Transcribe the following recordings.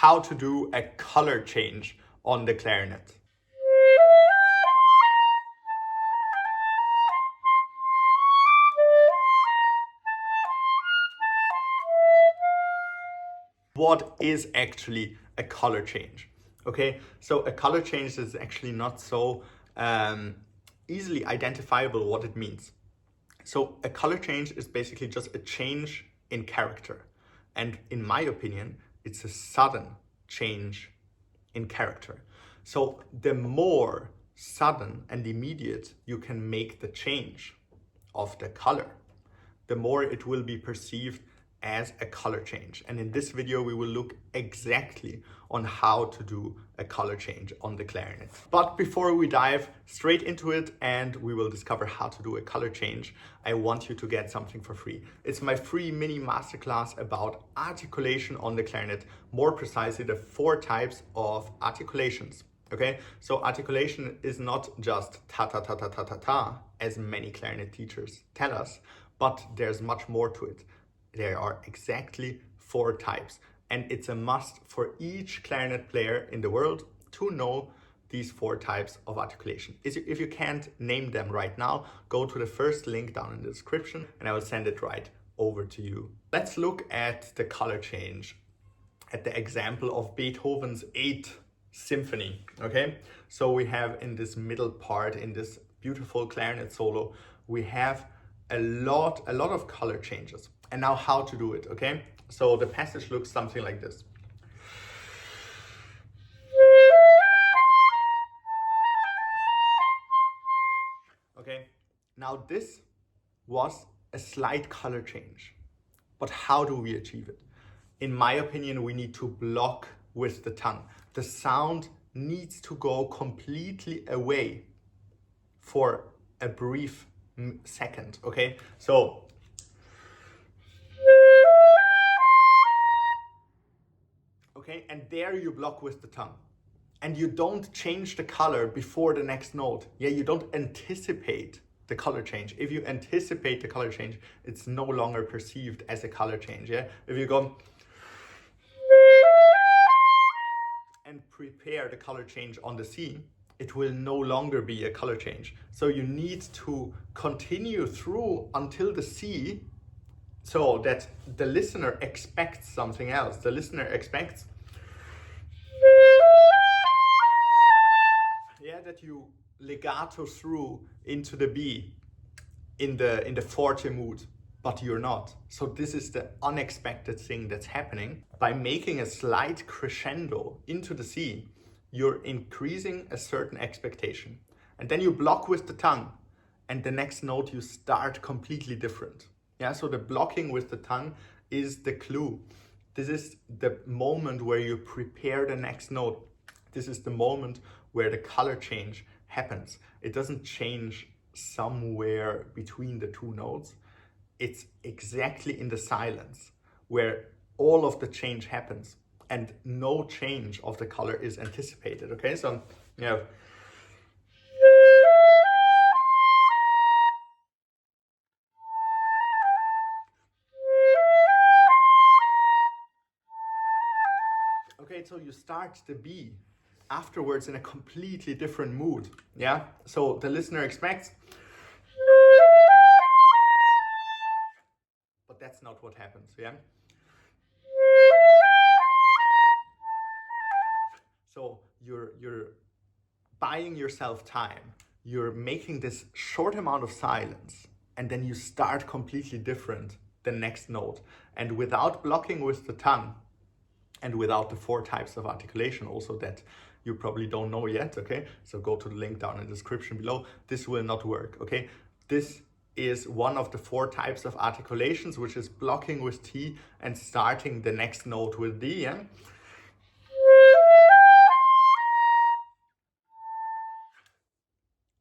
how to do a color change on the clarinet. What is actually a color change? Okay, so a color change is actually not so easily identifiable what it means. So a color change is basically just a change in character. And in my opinion, it's a sudden change in character. So the more sudden and immediate you can make the change of the color, the more it will be perceived as a color change. And in this video, we will look exactly on how to do a color change on the clarinet. But before we dive straight into it and we will discover how to do a color change, I want you to get something for free. It's my free mini masterclass about articulation on the clarinet, more precisely the 4 types of articulations. Okay, so articulation is not just ta ta ta ta ta ta ta, as many clarinet teachers tell us, but there's much more to it. There are exactly 4 types, and it's a must for each clarinet player in the world to know these 4 types of articulation. If you can't name them right now, go to the first link down in the description and I will send it right over to you. Let's look at the color change at the example of Beethoven's 8th Symphony. Okay, so we have in this middle part, in this beautiful clarinet solo, we have a lot of color changes. And now how to do it, okay? So the passage looks something like this. Okay, now this was a slight color change. But how do we achieve it? In my opinion, we need to block with the tongue. The sound needs to go completely away for a brief second, okay? So okay, and there you block with the tongue. And you don't change the color before the next note. Yeah, you don't anticipate the color change. If you anticipate the color change, it's no longer perceived as a color change. Yeah, if you go and prepare the color change on the C, it will no longer be a color change. So you need to continue through until the C, so that the listener expects something else. The listener expects that you legato through into the B in the forte mood, but you're not. So this is the unexpected thing that's happening. By making a slight crescendo into the C, you're increasing a certain expectation. And then you block with the tongue, and the next note you start completely different. Yeah, so the blocking with the tongue is the clue. This is the moment where you prepare the next note. This is the moment where the color change happens. It doesn't change somewhere between the 2 notes. It's exactly in the silence where all of the change happens and no change of the color is anticipated. Okay, so you know, okay, so you start the B afterwards in a completely different mood. Yeah, so the listener expects, but that's not what happens. Yeah, so you're buying yourself time. You're making this short amount of silence, and then you start completely different the next note. And without blocking with the tongue, and without the 4 types of articulation also that you probably don't know yet, okay? So go to the link down in the description below. This will not work, okay? This is one of the 4 types of articulations, which is blocking with T and starting the next note with D, yeah?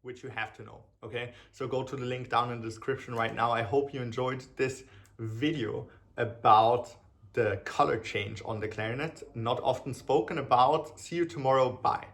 Which you have to know, okay? So go to the link down in the description right now. I hope you enjoyed this video about the color change on the clarinet. Not often spoken about. See you tomorrow. Bye.